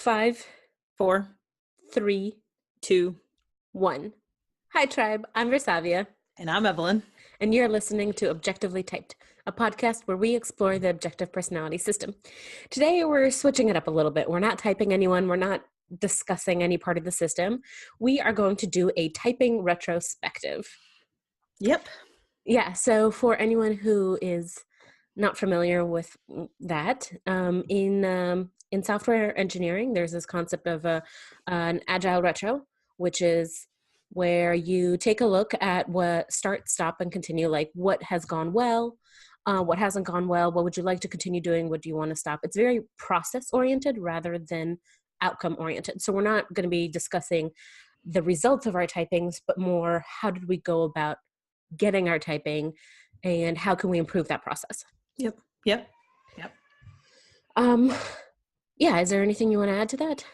5, 4, 3, 2, 1. Hi, Tribe. I'm Versavia, and I'm Evelyn. and you're listening to Objectively Typed, a podcast where we explore the objective personality system. Today, we're switching it up a little bit. We're not typing anyone, we're not discussing any part of the system. We are going to do a typing retrospective. Yep. Yeah, so for anyone who is not familiar with that, in software engineering, there's this concept of an agile retro, which is where you take a look at what start, stop, and continue, like what has gone well, what hasn't gone well, what would you like to continue doing, what do you want to stop. It's very process oriented rather than outcome oriented. So we're not going to be discussing the results of our typings, but more how did we go about getting our typing and how can we improve that process. Yep. Yep. Yep. Um, yeah, is there anything you want to add to that?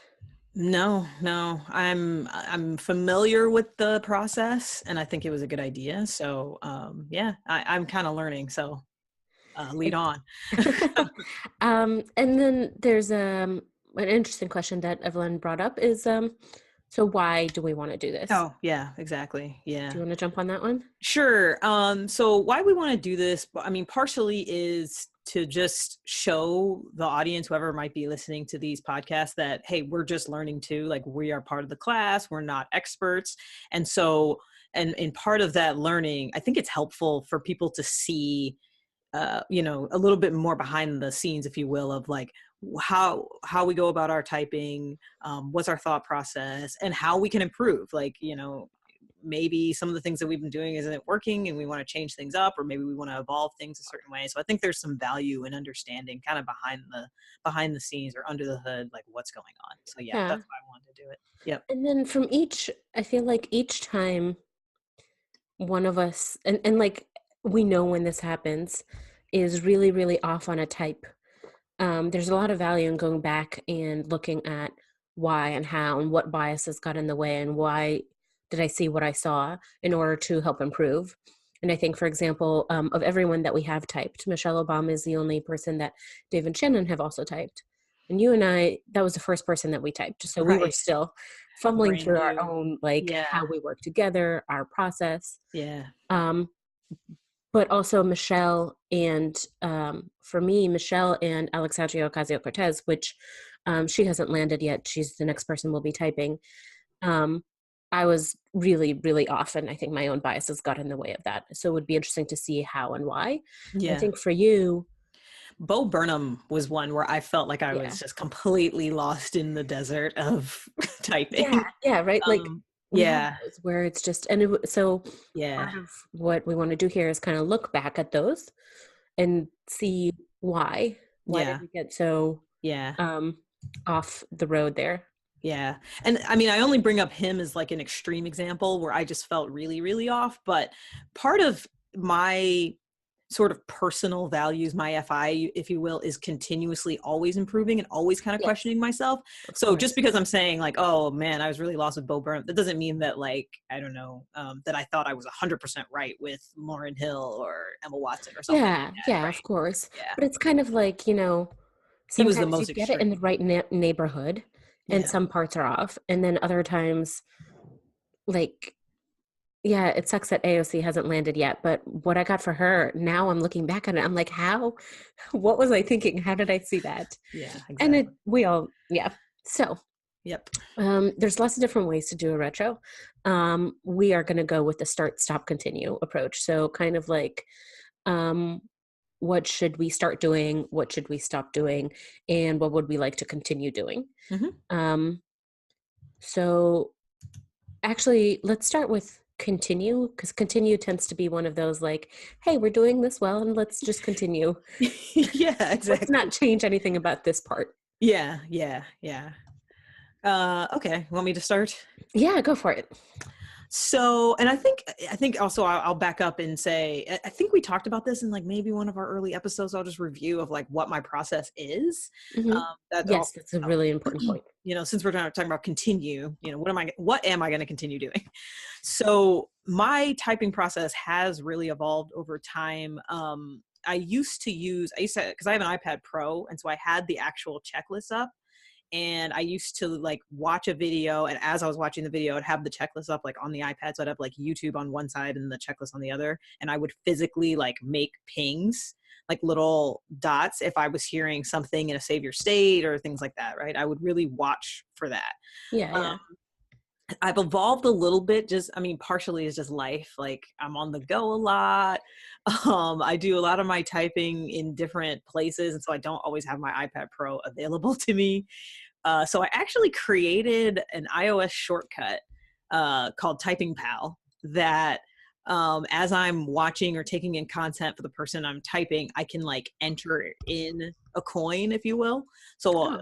No. I'm familiar with the process, and I think it was a good idea. So, yeah, I'm kind of learning. So, lead on. And then there's an interesting question that Evelyn brought up is so why do we want to do this? Oh, yeah, exactly. Do Yeah. you want to jump on that one? Sure. So why we want to do this, I mean, partially is to just show the audience, whoever might be listening to these podcasts, that, hey, we're just learning too. Like, we are part of the class. We're not experts. And so, and in part of that learning, I think it's helpful for people to see, a little bit more behind the scenes, if you will, of like how we go about our typing, what's our thought process, and how we can improve. Like, maybe some of the things that we've been doing isn't working and we want to change things up, or maybe we want to evolve things a certain way. So I think there's some value in understanding kind of behind the scenes or under the hood, like what's going on. So yeah, Yeah. that's why I wanted to do it. Yep. And then from I feel like each time one of us, and like we know when this happens, is really, really off on a type. There's a lot of value in going back and looking at why and how and what biases got in the way and why did I see what I saw in order to help improve. And I think, for example, of everyone that we have typed, Michelle Obama is the only person that Dave and Shannon have also typed. And you and I, that was the first person that we typed. So we were Right. still fumbling Brand through our new. own, like Yeah. how we work together, our process. Yeah. Um, but also Michelle and for me, Michelle and Alexandria Ocasio-Cortez, which she hasn't landed yet. She's the next person we'll be typing. I was really, really off, and I think my own biases got in the way of that. So it would be interesting to see how and why. I Yeah. think for you, Bo Burnham was one where I felt like I yeah, was just completely lost in the desert of typing. yeah, right. Like we have Yeah. those where it's just, and so Yeah. part of what we want to do here is kind of look back at those and see why. Why did Yeah. we get so Yeah. um, off the road there? Yeah. And I mean, I only bring up him as like an extreme example where I just felt really, really off. But part of my sort of personal values, my FI, if you will, is continuously always improving and always kind of Yes, questioning myself. of So just course. because I'm saying like, oh man, I was really lost with Bo Burnham, that doesn't mean that like, I don't know, that I thought I was 100% right with Lauryn Hill or Emma Watson or something like Yeah, that. yeah, of Right. course. Yeah. But it's kind of like, He was the sometimes you most get it in the extreme. right neighborhood and Yeah. some parts are off. And then other times, like, yeah, it sucks that AOC hasn't landed yet. But what I got for her, now I'm looking back at it, I'm like, how? What was I thinking? How did I see that? Yeah, And exactly. yeah. So Yep. there's lots of different ways to do a retro. We are going to go with the start, stop, continue approach. So kind of like, um, what should we start doing? What should we stop doing? And what would we like to continue doing? Hmm. Um, so actually, let's start with continue because continue tends to be one of those like, hey, we're doing this well and let's just continue. Yeah, Let's exactly. not change anything about this part. Yeah, yeah, yeah. Okay, want me to start? Yeah, go for it. So, and I think also I'll back up and say I think we talked about this in like maybe one of our early episodes. I'll just review of like what my process is. Hmm. That Yes, also, that's a really important point. since we're talking about continue, what am I going to continue doing? So my typing process has really evolved over time. I used to because I have an iPad Pro, and so I had the actual checklist up. And I used to like watch a video, and as I was watching the video, I'd have the checklist up like on the iPad. So I'd have like YouTube on one side and the checklist on the other. And I would physically like make pings, like little dots, if I was hearing something in a savior state or things like that, right? I would really watch for that. Yeah, Um, yeah. I've evolved a little bit, just, I mean, partially is just life. Like I'm on the go a lot. I do a lot of my typing in different places. And so I don't always have my iPad Pro available to me. So I actually created an iOS shortcut called Typing Pal that as I'm watching or taking in content for the person I'm typing, I can like enter in a coin, if you will. So Oh.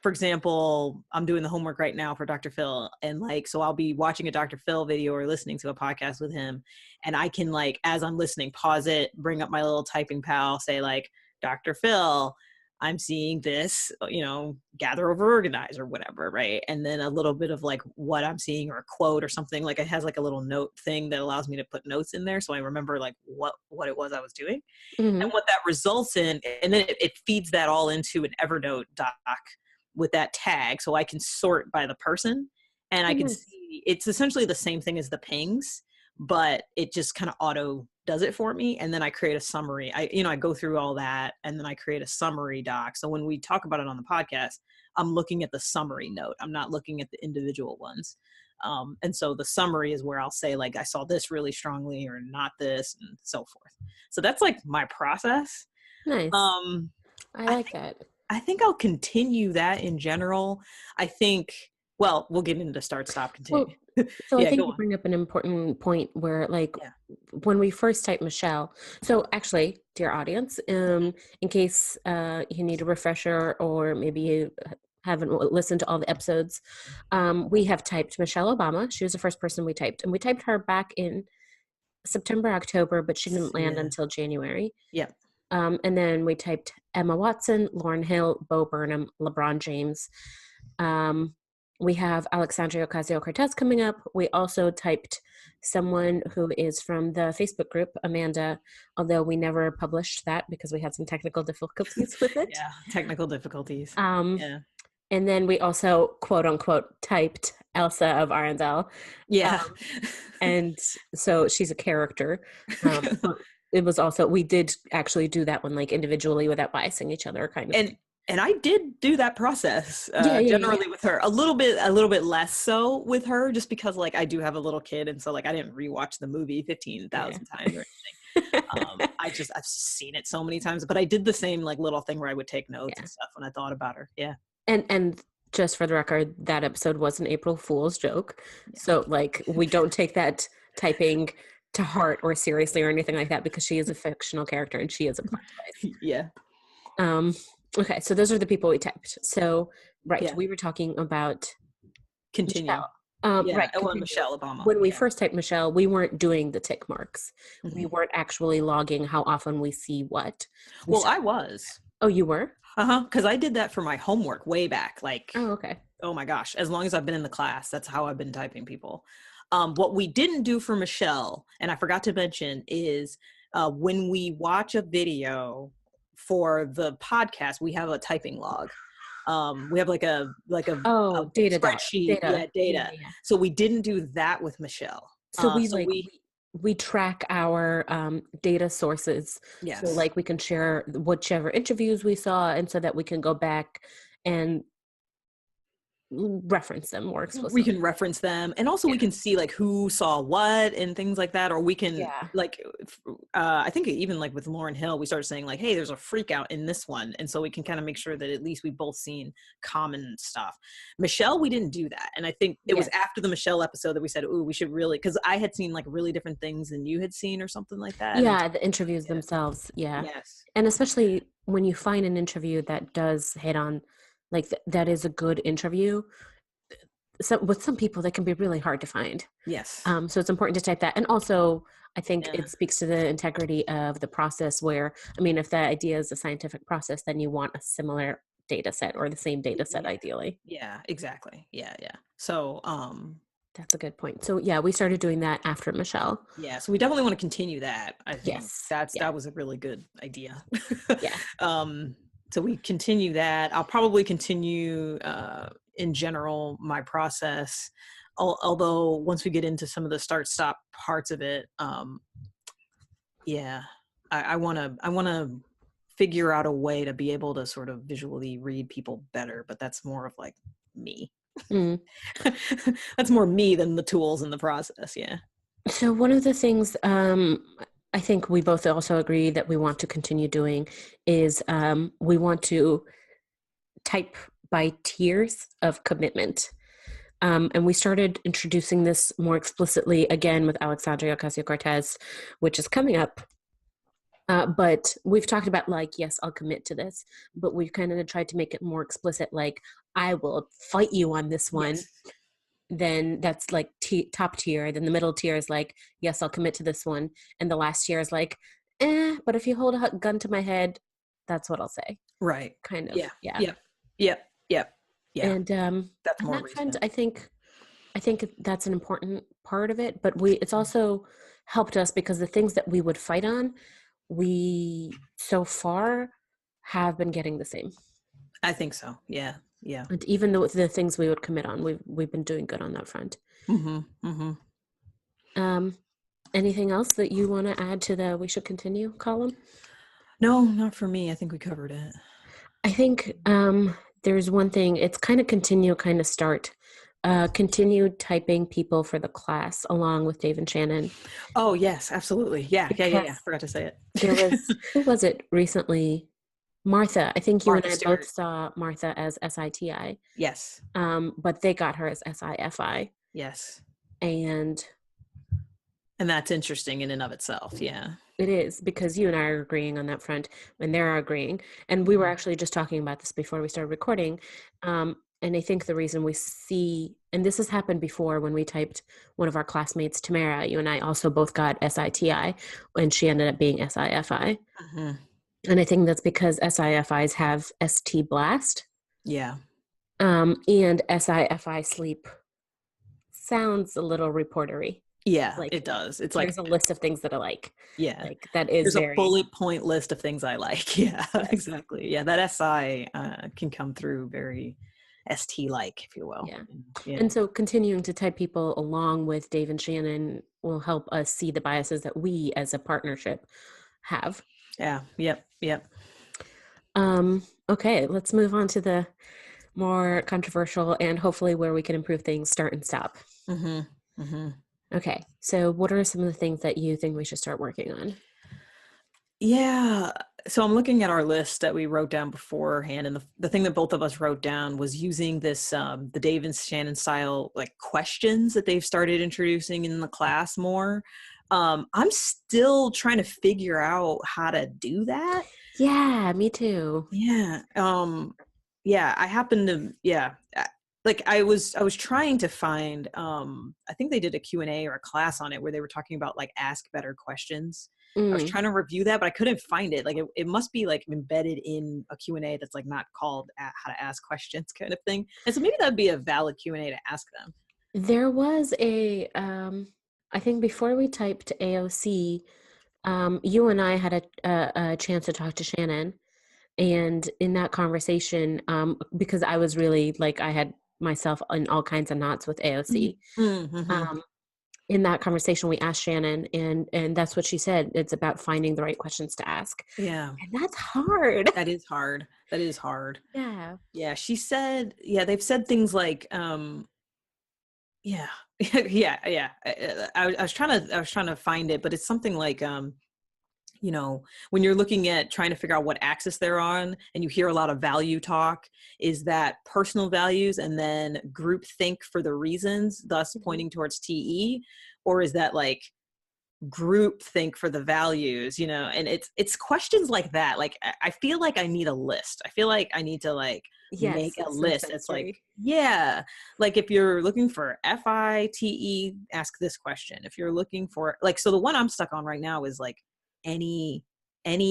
for example, I'm doing the homework right now for Dr. Phil, and like, so I'll be watching a Dr. Phil video or listening to a podcast with him, and I can like, as I'm listening, pause it, bring up my little Typing Pal, say like, Dr. Phil, I'm seeing this, gather over organize or whatever, right? And then a little bit of like what I'm seeing or a quote or something, like it has like a little note thing that allows me to put notes in there. So I remember like what it was I was doing Hmm. and what that results in. And then it feeds that all into an Evernote doc with that tag. So I can sort by the person, and I Oh, can nice. see it's essentially the same thing as the pings, but it just kind of auto does it for me. And then I create a summary. I go through all that, and then I create a summary doc. So when we talk about it on the podcast, I'm looking at the summary note. I'm not looking at the individual ones. And so the summary is where I'll say like, I saw this really strongly or not this, and so forth. So that's like my process. Nice. Um, I I like think that. I think I'll continue that in general. I think, well, we'll get into start, stop, continue. Well, so I Yeah, think go you on. bring up an important point where, like, Yeah. when we first typed Michelle, so actually, dear audience, in case you need a refresher or maybe you haven't listened to all the episodes, we have typed Michelle Obama. She was the first person we typed, and we typed her back in September, October, but she didn't land Yeah. until January. Yeah. And then we typed Emma Watson, Lauryn Hill, Bo Burnham, LeBron James. Um, we have Alexandria Ocasio-Cortez coming up. We also typed someone who is from the Facebook group, Amanda, although we never published that because we had some technical difficulties with it. Yeah. Technical difficulties. Um, Yeah. and then we also, quote unquote, typed Elsa of Arendelle. Yeah. And so she's a character. But it was also, we did actually do that one like individually without biasing each other, kind of thing. And I did do that process Yeah. generally with her, a little bit less so with her, just because like I do have a little kid, and so like I didn't rewatch the movie Yeah. 15,000 times or anything. I've seen it so many times, but I did the same like little thing where I would take notes Yeah. and stuff when I thought about her. Yeah. And just for the record, that episode was an April Fool's joke. Yeah. So like we don't take that typing to heart or seriously or anything like that, because she is a fictional character and she is a plot device. Yeah. Okay, so those are the people we typed. So right, Yeah. we were talking about Continue. Michelle. Yeah. Right, Oh, continue. Michelle Obama. When we Yeah. first typed Michelle, we weren't doing the tick marks. We Mhm. weren't actually logging how often we see what. Well, I was. Oh, you were? Because I did that for my homework way back. Like, Oh, okay. oh my gosh, as long as I've been in the class, that's how I've been typing people. What we didn't do for Michelle, and I forgot to mention, is when we watch a video for the podcast, we have a typing log. We have like a Oh, data doc. spreadsheet, Data. data. Yeah. So we didn't do that with Michelle. So we So we track our data sources. yes. So like we can share whichever interviews we saw, and so that we can go back and reference them more explicitly. We can reference them, and also we can see like who saw what and things like that, or we can like I think even like with Lauryn Hill, we started saying like, hey, there's a freak out in this one, and so we can kind of make sure that at least we've both seen common stuff. Michelle, we didn't do that, and I think it was after the Michelle episode that we said, ooh, we should really, because I had seen like really different things than you had seen or something like that. Yeah, the interviews themselves. Yeah. Yes. And especially when you find an interview that does hit on, like that is a good interview. So with some people, that can be really hard to find. Yes. So it's important to type that. And also, I think it speaks to the integrity of the process where, I mean, if the idea is a scientific process, then you want a similar data set or the same data set, ideally. Yeah, exactly. Yeah. So, that's a good point. So yeah, we started doing that after Michelle. Yeah, so we definitely want to continue that. I think Yes. that was a really good idea. Yeah. So we continue that. I'll probably continue in general my process. Although once we get into some of the start stop parts of it, yeah, I want to figure out a way to be able to sort of visually read people better. But that's more of like me. Mm. That's more me than the tools in the process. Yeah. So one of the things I think we both also agree that we want to continue doing is we want to type by tiers of commitment. And we started introducing this more explicitly again with Alexandria Ocasio-Cortez, which is coming up. But we've talked about like, yes, I'll commit to this, but we've kind of tried to make it more explicit, like, I will fight you on this one. Yes. Then that's like top tier. Then the middle tier is like, yes, I'll commit to this one. And the last tier is like, but if you hold a gun to my head, that's what I'll say. Right. Kind of. Yeah. Yeah. Yep. Yep. Yep. Yeah. And That's on more that front, recent. I think that's an important part of it, but it's also helped us because the things that we would fight on, we so far have been getting the same. I think so. Yeah. Yeah. And even though the things we would commit on, we've been doing good on that front. Mm-hmm. Mm-hmm. Um, Anything else that you want to add to the we should continue column? No, not for me. I think we covered it. I think there's one thing, it's kind of continue, kind of start. Continue typing people for the class along with Dave and Shannon. Oh, yes, absolutely. Yeah. Yeah. Yeah. Yeah. Because Forgot to say there it. was, who was it recently? Martha. I think you and Martha I both Stewart. saw Martha as SITI, Yes. but they got her as SIFI. Yes. And And that's interesting in and of itself. Yeah. it is because you and I are agreeing on that front, and they're agreeing. And we were actually just talking about this before we started recording. And I think the reason we see, and this has happened before when we typed one of our classmates, Tamara, you and I also both got SITI, and she ended up being SIFI. Mm-hmm. And I think that's because SIFIs have ST blast, Yeah. and SIFI sleep sounds a little reportery. Yeah, Like it does. It's there's like, a list of things that I yeah, like that is there's a very, bullet point list of things I like. Yeah, yes, exactly. Yeah, that SI can come through very ST like, if you will. yeah. Yeah. And so continuing to type people along with Dave and Shannon will help us see the biases that we as a partnership have. Yeah. Yep. Yep. Okay, let's move on to the more controversial and hopefully where we can improve things, start and stop. Mm-hmm. Mm-hmm. Okay, so what are some of the things that you think we should start working on? Yeah. So I'm looking at our list that we wrote down beforehand, and the thing that both of us wrote down was using this the Dave and Shannon style like questions that they've started introducing in the class more. I'm still trying to figure out how to do that. Yeah, me too. Yeah. Yeah, I happened to, yeah. Like I was trying to find I think they did a Q&A or a class on it where they were talking about like ask better questions. I was Mm, trying to review that, but I couldn't find it. Like it must be like embedded in a Q&A that's like not called how to ask questions kind of thing. And so maybe that'd be a valid Q&A to ask them. there was I think before we typed AOC, you and I had a chance to talk to Shannon. And in that conversation, because I was really like, I had myself in all kinds of knots with AOC. Mm-hmm. Um, in that conversation, we asked Shannon, and that's what she said. It's about finding the right questions to ask, Yeah, and that's hard. that is hard. That is hard. Yeah. Yeah, she said, yeah, they've said things like yeah. Yeah, yeah. I was trying to find it, but it's something like when you're looking at trying to figure out what axis they're on and you hear a lot of value talk, is that personal values and then group think for the reasons, thus Mhm. pointing towards TE, or is that like group think for the values, and it's questions like that. Like I feel like I need a list. I feel like I need to like make Yes, a some list. It's like, sensory. yeah, like if you're looking for FITE, ask this question. If you're looking for like, so the one I'm stuck on right now is like any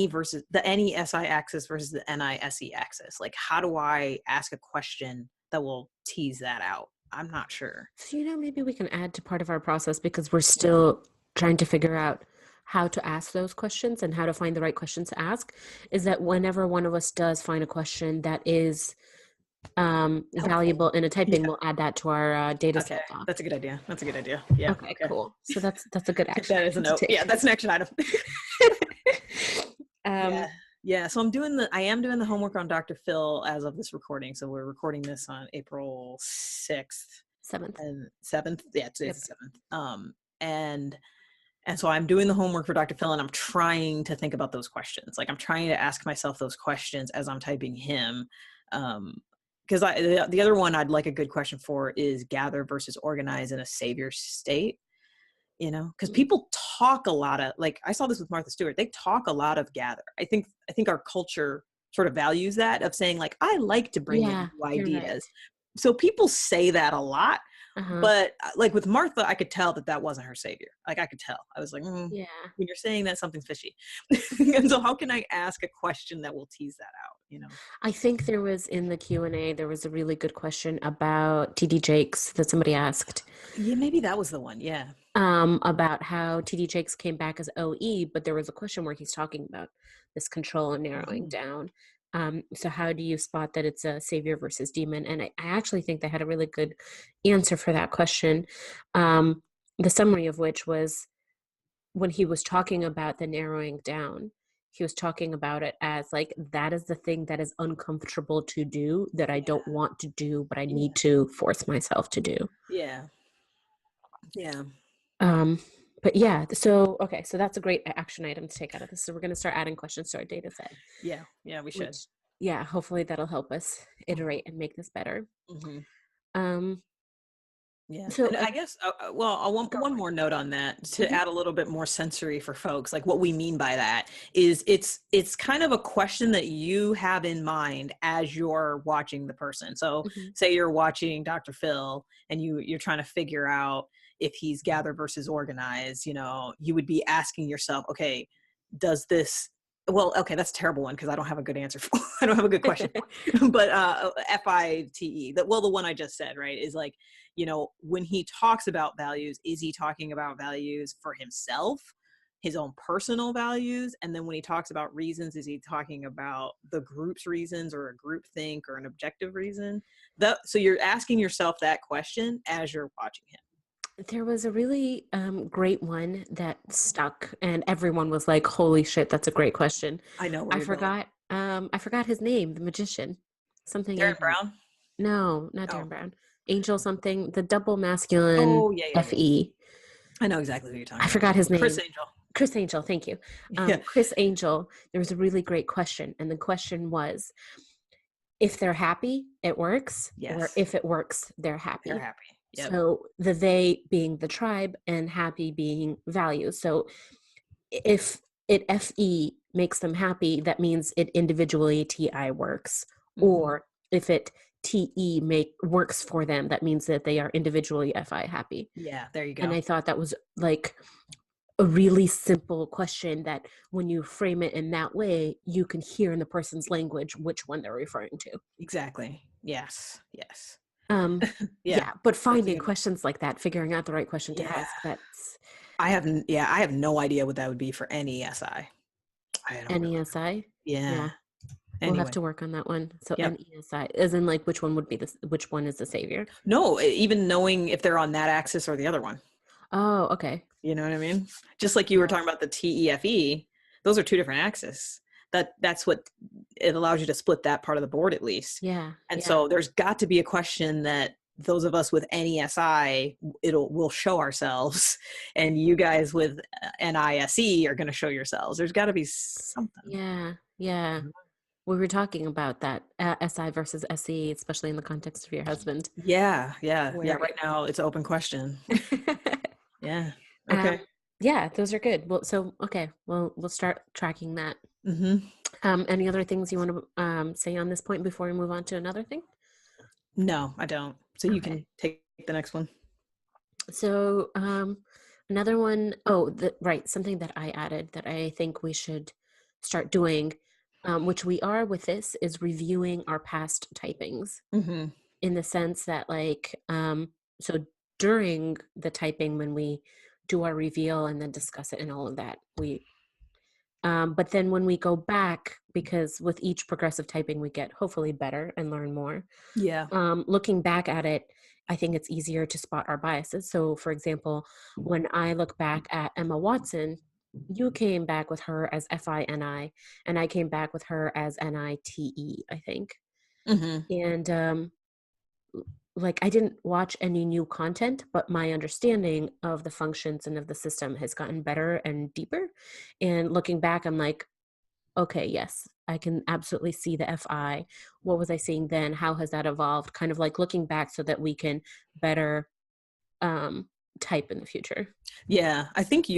versus the any SI axis versus the NISE axis. Like how do I ask a question that will tease that out? I'm not sure. So maybe we can add to part of our process because we're still trying to figure out how to ask those questions and how to find the right questions to ask is that whenever one of us does find a question that is Helpful. valuable in a typing, Yeah. we'll add that to our data Okay. set doc. That's a good idea. That's a good idea. Yeah. Okay, Okay. cool. So that's a good Take action that as a item to note. take. Yeah, that's an action item. Yeah. um, Yeah. So I am doing the homework on Dr. Phil as of this recording. So we're recording this on April 6th 7th. and 7th. Yeah, today's Yep. the 7th. And so I'm doing the homework for Dr. Phil and I'm trying to think about those questions. Like I'm trying to ask myself those questions as I'm typing him. Because the other one I'd like a good question for is gather versus organize in a savior state. Because people talk a lot of, like I saw this with Martha Stewart, they talk a lot of gather. I think our culture sort of values that, of saying like, I like to bring in Yeah, new you're right. ideas. So people say that a lot, Uh-huh. but like with Martha, I could tell that that wasn't her savior. Like I could tell. I was like, Yeah. when you're saying that, something's fishy. And so how can I ask a question that will tease that out? I think there was in the Q&A, there was a really good question about TD Jakes that somebody asked. Yeah, maybe that was the one. Yeah. About how TD Jakes came back as OE, but there was a question where he's talking about this control and narrowing down. So how do you spot that it's a savior versus demon? And I actually think they had a really good answer for that question. The summary of which was when he was talking about the narrowing down, he was talking about it as like, that is the thing that is uncomfortable to do, that I don't want to do, but I need to force myself to do. Yeah. Yeah. Um, but yeah, so okay, so that's a great action item to take out of this. So we're going to start adding questions to our data set, Yeah. Yeah. We should. which yeah, hopefully that'll help us iterate and make this better. Mm-hmm. Um, Yeah, so and I guess well, I want go one for it. more note on that to Mhm. add a little bit more sensory for folks. Like what we mean by that is it's kind of a question that you have in mind as you're watching the person. So Mhm. say you're watching Dr. Phil and you're trying to figure out if he's gather versus organize, you would be asking yourself, okay, does this well, okay, that's a terrible one because I don't have a good answer for I don't have a good question for. But FITE, the one I just said, right, is like, when he talks about values, is he talking about values for himself, his own personal values? And then when he talks about reasons, is he talking about the group's reasons or a group think or an objective reason? So you're asking yourself that question as you're watching him. There was a really great one that stuck, and everyone was like, "Holy shit, that's a great question." I know where I you're going. forgot. I forgot his name. The magician, something Darren Angel. Brown? No, not Oh. Darren Brown. Angel something. The double masculine Oh, yeah, yeah, yeah. FE. I know exactly who you're I talking about. forgot his Chris name. Angel. Chris Angel. Thank you. Yeah. Chris Angel. There was a really great question, and the question was, if they're happy, it works, or Yes. if it works, they're They're happy. happy. Yep. So the they being the tribe and happy being values. So if it FE makes them happy, that means it individually TI works. Mm-hmm. Or if it TE works for them, that means that they are individually FI happy. Yeah, there you And go. I thought that was like a really simple question that when you frame it in that way, you can hear in the person's language which one they're referring to. Exactly. Yes. Yes. Um, Yeah. yeah, but That's a finding good one. questions like that, figuring out the right question to Yeah. ask, that's I have no idea what that would be for any SI. I don't really know. NESI. Yeah. Yeah, we'll have Anyway. to work on that one. So Yep. NESI, as in like which one would be which one is the savior? No, even knowing if they're on that axis or the other one. Oh, okay. You know what I mean? Just like you were Yeah. talking about the TEFE, those are two different axes. That's what it allows you to split that part of the board at least. Yeah. And Yeah. so there's got to be a question that those of us with NESI will show ourselves, and you guys with NISE are going to show yourselves. There's got to be something. Yeah. Yeah. We were talking about that SI versus SE, especially in the context of your husband. Yeah, yeah, yeah. Where Right now, it's an open question. Yeah. um, Okay. yeah, those are good. Well, so okay, well, we'll start tracking that. Mm-hmm. Any other things you want to say on this point before we move on to another thing? No, I don't. So you Okay. can take the next one. So another one, right, something that I added that I think we should start doing, which we are with this, is reviewing our past typings Mm-hmm. in the sense that like, so during the typing when we do our reveal and then discuss it and all of that. But then when we go back, because with each progressive typing, we get hopefully better and learn more. Yeah. Looking back at it, I think it's easier to spot our biases. So, for example, when I look back at Emma Watson, you came back with her as FINI, and I came back with her as NITE, I think. Mm-hmm. And like, I didn't watch any new content, but my understanding of the functions and of the system has gotten better and deeper. And looking back, I'm like, okay, yes, I can absolutely see the FI. What was I seeing then? How has that evolved? Kind of like looking back so that we can better um, type in the future. Yeah, I think the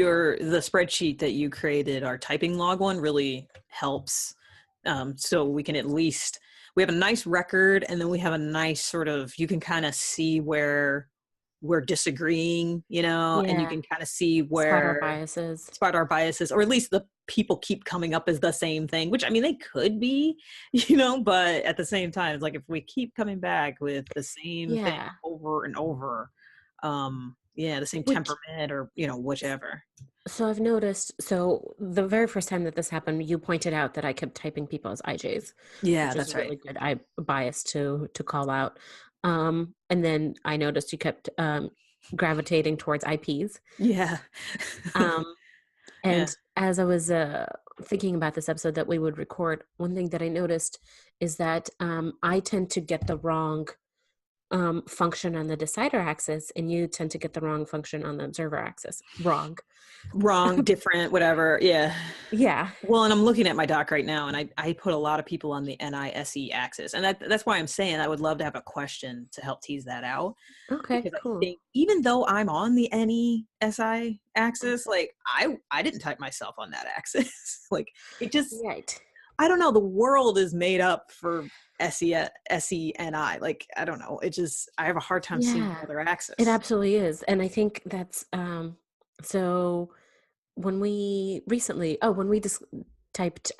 spreadsheet that you created, our typing log one, really helps. So we can at least, we have a nice record, and then we have a nice sort of, you can kind of see where we're disagreeing, and you Yeah, can kind of see spot our where biases. spot our biases, or at least the people keep coming up as the same thing, which I mean, they could be, but at the same time, it's like if we keep coming back with the same thing Yeah, over and over, yeah, the same which temperament or, whichever. so I've noticed. So the very first time that this happened, you pointed out that I kept typing people as IJs, Yeah, which is that's right. really good. I biased to call out. And then I noticed you kept gravitating towards IPs. Yeah. Um, Yeah. And as I was thinking about this episode that we would record, one thing that I noticed is that I tend to get the wrong function on the decider axis, and you tend to get the wrong function on the observer axis. Wrong. Wrong, different, whatever. Yeah. Yeah. Well, and I'm looking at my doc right now, and I put a lot of people on the NISE axis. And that's why I'm saying I would love to have a question to help tease that out. Okay, Because I cool. think even though I'm on the NESI axis, like I didn't type myself on that axis. Like it just, Right. I don't know, the world is made up for SENI. Like, I don't know. It just, I have a hard time seeing Yeah, the other it axis. absolutely is. And I think that's so when we recently, oh, when we just typed,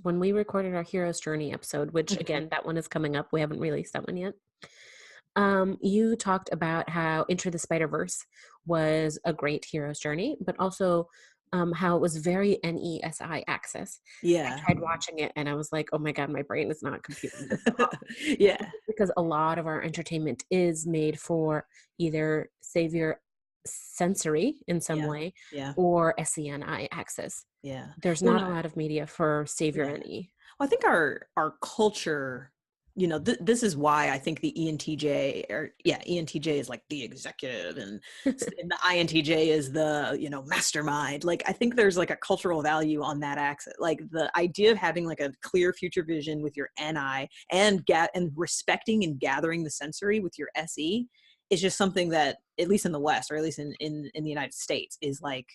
when we recorded our Hero's Journey episode, which Mhm. again, that one is coming up. We haven't released that one yet. You talked about how Into the Spider-Verse was a great hero's journey, but also how it was very NESI access. I Yeah. tried watching it and I was like, oh my God, my brain is not computing this at all. Yeah. Because a lot of our entertainment is made for either savior sensory in some Yeah. way Yeah. or SENI access. Yeah. There's Well, not a no, lot of media for savior yeah. NE. Well, I think our culture, this is why I think the ENTJ, or yeah, ENTJ is like the executive, and the INTJ is the mastermind. Like I think there's like a cultural value on that axis. Like the idea of having like a clear future vision with your NI and respecting and gathering the sensory with your SE is just something that, at least in the West, or at least in the United States, is like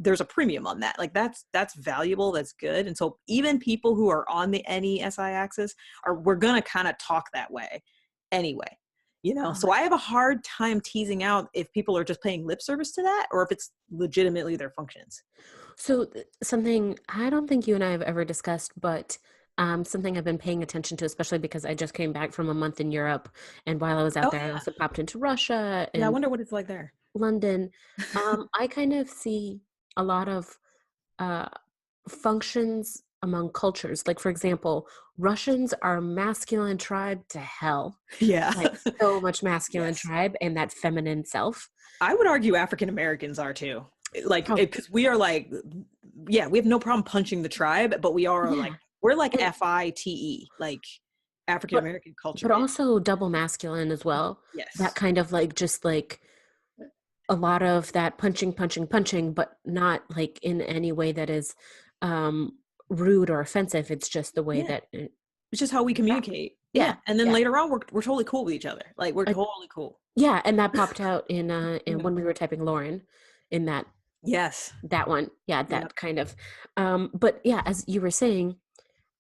there's a premium on that. Like that's valuable, that's good. And so even people who are on the NESI axis we're gonna kind of talk that way anyway. So I have a hard time teasing out if people are just paying lip service to that or if it's legitimately their functions. So something I don't think you and I have ever discussed, but something I've been paying attention to, especially because I just came back from a month in Europe, and while I was out Oh there, I yeah. also popped into Russia Yeah, I and wonder what it's like there. London. I kind of see a lot of uh, functions among cultures. Like, for example, Russians are a masculine tribe to hell, Yeah. like so much masculine Yes. tribe and that feminine self. I would argue African Americans are too. Like, Oh, because we are like, yeah, we have no problem punching the tribe, but yeah. we're like And FITE, like African but American culture but is. also double masculine as well. That Yes. kind of like just like a lot of that punching, punching, punching, but not like in any way that is rude or offensive. It's just the way Yeah. that It's just how we communicate. yeah, Yeah. And then yeah. later on, we're totally cool with each other. Like, we're I, totally cool. yeah, and that popped out in Yeah. when we were typing Lauren in Yes. that one. Yeah, Yeah. that kind of but yeah, as you were saying,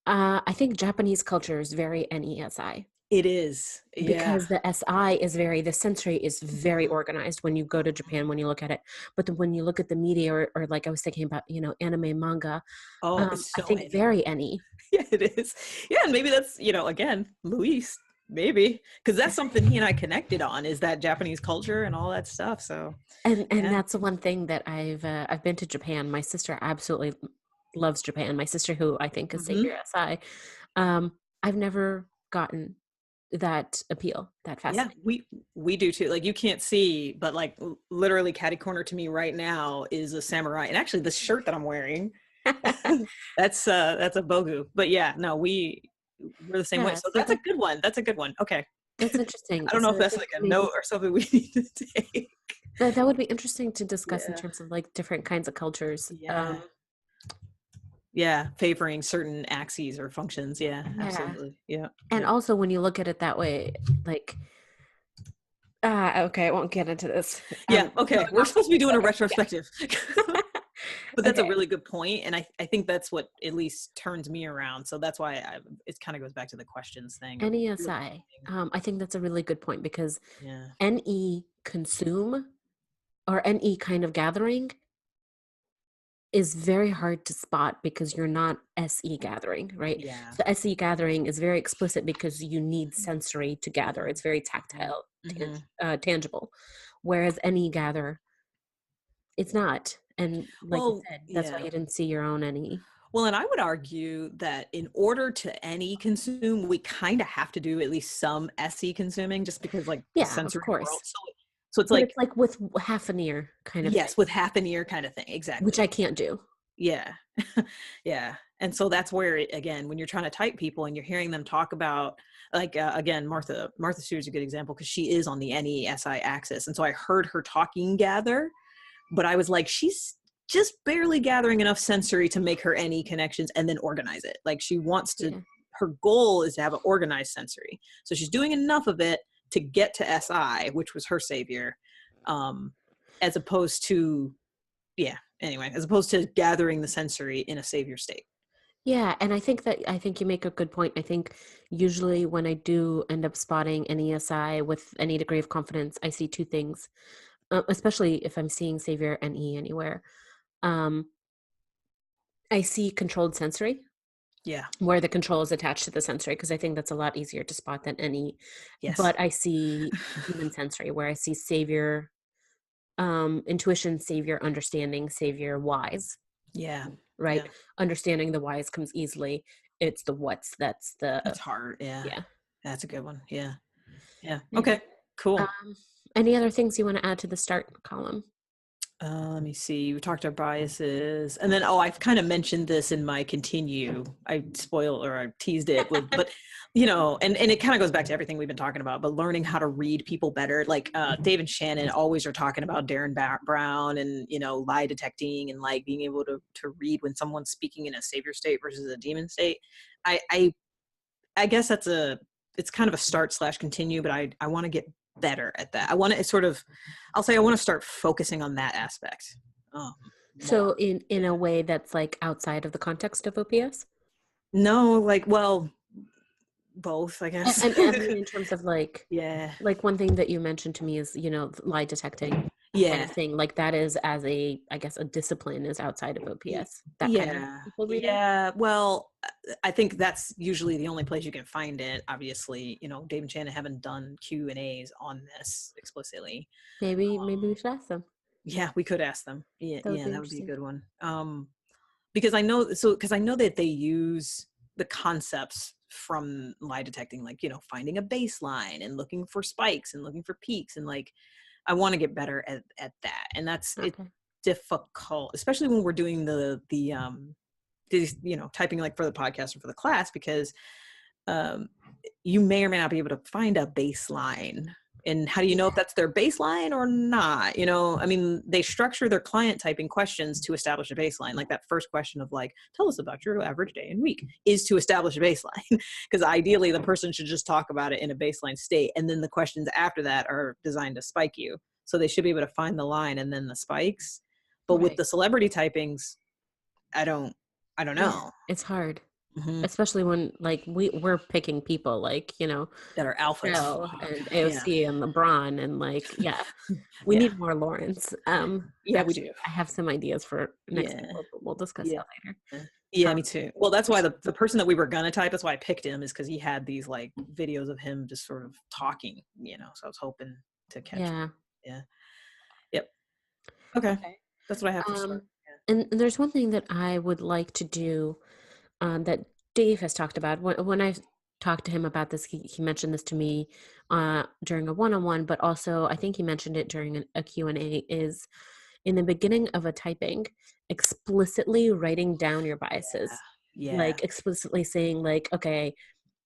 I think Japanese culture is very NESI. It is. Yeah. Because the SI is the sensory is very Mhm. organized when you go to Japan, when you look at it. But then when you look at the media or like I was thinking about, anime, manga, Oh, it's I so think any. very any. Yeah, it is. Yeah. And maybe that's, again, Luis. maybe, because that's something he and I connected on, is that Japanese culture and all that stuff. So And yeah. that's the one thing that I've been to Japan. My sister absolutely loves Japan. My sister, who I think is Hmm. Savior SI, I've never gotten that appeal, that Yeah, fascination. we do too. Like, you can't see, but like literally catty corner to me right now is a samurai. And actually the shirt that I'm wearing, that's a bogu. But yeah, no, we're the same way. Yeah, So so that's a good one. That's a good one. Okay. that's interesting. I don't know So if I that's think like a maybe note or something we need to take. that would be interesting to discuss in Yeah. terms of like different kinds of cultures. Yeah. Yeah. Favoring certain axes or functions. Yeah, Yeah. absolutely. Yeah. And Yeah. also when you look at it that way, like, okay, I won't get into this. Yeah. So Okay. We're not supposed to be doing a okay, retrospective. But yeah. that's a Okay. really good point, and I think that's what at least turns me around. So that's why it kind of goes back to the questions thing of really NESI. I think that's a really good point because yeah, NE consume or NE kind of gathering is very hard to spot because you're not SE gathering, right? yeah, So SE gathering is very explicit because you need sensory to gather. It's very yeah. tactile, Hmm. tangible. Whereas NE gather, it's not. And like you Well, said, that's why yeah. you didn't see your own NE. Well, and I would argue that in order to any consume, we kind of have to do at least some SE consuming, just because like the Yeah, of sensory world. course. So it's But like, it's like with half an ear kind of thing, yes, with half an ear kind of thing. which Exactly. I can't do. Yeah. Yeah. And so that's where again, when you're trying to type people and you're hearing them talk about, like, again, Martha Stewart is a good example because she is on the NESI axis. And so I heard her talking gather, but I was like, she's just barely gathering enough sensory to make her NE connections and then organize it. Like, she wants to, Yeah. her goal is to have an organized sensory. So she's doing enough of it to get to SI, which was her savior, um, as opposed to, yeah, anyway, as opposed to gathering the sensory in a savior state. Yeah, and I think you make a good point. I think usually when I do end up spotting an ESI with any degree of confidence, I see two things, especially if I'm seeing Savior NE anywhere. Um, I see controlled sensory, Yeah. where the control is attached to the sensory, because I think that's a lot easier to spot than NE. Yes. But I see human sensory, where I see Savior, intuition, Savior, understanding, Savior, wise, Yeah. right? Yeah. Understanding the whys comes easily. It's the what's that's the That's hard. Yeah. yeah. That's a good one. Yeah. Yeah. Yeah. Okay. Cool. Any other things you want to add to the start column? Let me see. We talked about biases, and then I've kind of mentioned this in my continue. I spoiled or I teased it with, but and it kind of goes back to everything we've been talking about. But learning how to read people better, like Dave and Shannon always are talking about Darren Brown and lie detecting and like being able to read when someone's speaking in a savior state versus a demon state. I guess it's kind of a start/continue, but I want to get better at that. I want to sort of, I'll say I want to start focusing on that aspect more. So in a way that's like outside of the context of OPS? No, like, well, both, I guess. And I mean in terms of Yeah. like one thing that you mentioned to me is, lie detecting kind of Yeah. thing. Like that is as a, I guess, a discipline is outside of OPS. That kind of Yeah. people reading. Yeah. Well, I think that's usually the only place you can find it. Obviously, Dave and Shannon haven't done Q&As on this explicitly. Maybe we should ask them. Yeah, we could ask them. Yeah, That would yeah, be that would be a interesting. good one. Because I know that they use the concepts from lie detecting, like, finding a baseline and looking for spikes and looking for peaks, and like, I want to get better at that. And that's it Okay. difficult, especially when we're doing typing like for the podcast or for the class, because um, you may or may not be able to find a baseline. And how do you know if Yeah. that's their baseline or not? I mean, they structure their client typing questions to establish a baseline. Like that first question of like, tell us about your average day and week, is to establish a baseline. Because ideally the person should just talk about it in a baseline state. And then the questions after that are designed to spike you. So they should be able to find the line and then the spikes. But with Right. the celebrity typings, I don't Yeah. know. It's hard. Hmm. Especially when like we're picking people like, That are alpha as Michelle fuck. and Yeah. AOC and LeBron and like, yeah, we Yeah. need more Lawrence. Yeah, we Actually, do. I have some ideas for next Yeah. people, but we'll discuss Yeah. that later. Yeah, me too. Well, that's why the person that we were gonna type, that's why I picked him, is because he had these like videos of him just sort of talking, so I was hoping to catch Yeah. him. Yeah. Yep. Okay. Okay. That's what I have for start. Um, and there's one thing that I would like to do, that Dave has talked about. When I talked to him about this, he mentioned this to me during a one-on-one, but also I think he mentioned it during a Q&A, is in the beginning of a typing, explicitly writing down your Yeah. biases. Yeah. Like explicitly saying like, okay,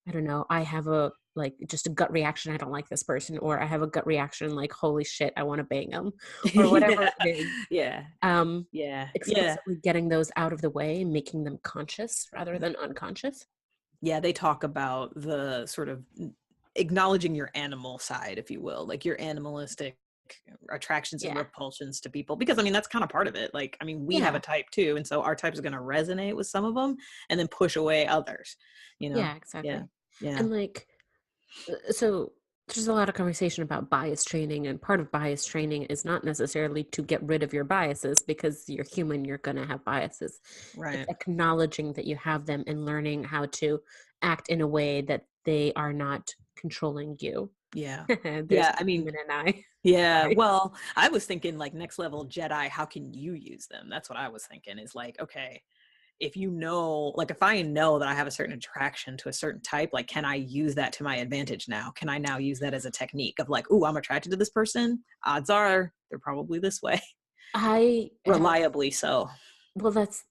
I don't know, I have a like just a gut reaction, I don't like this person, or I have a gut reaction like, holy shit, I want to bang them, or Yeah. whatever it is. Yeah. Um, Yeah. Yeah. explicitly getting those out of the way and making them conscious rather than unconscious. Yeah, they talk about the sort of acknowledging your animal side, if you will, like your animalistic attractions and Yeah. repulsions to people, because I mean that's kind of part of it. Like, I mean, we have a Yeah. type too, and so our type is going to resonate with some of them and then push away others, you know. Yeah, Yeah. exactly. Yeah. And like, so there's a lot of conversation about bias training, and part of bias training is not necessarily to get rid of your biases, because you're human, you're going to have biases. It's Right. acknowledging that you have them and learning how to act in a way that they are not controlling you. Yeah. There's Yeah, the I mean, human and I. yeah, Sorry. well, I was thinking like next level Jedi, how can you use them? That's what I was thinking, is like, okay, if like if I know that I have a certain attraction to a certain type, like, can I use that to my advantage now? Can I now use that as a technique of like, oh, I'm attracted to this person, odds are they're probably this way. I have, Reliably so. well, that's,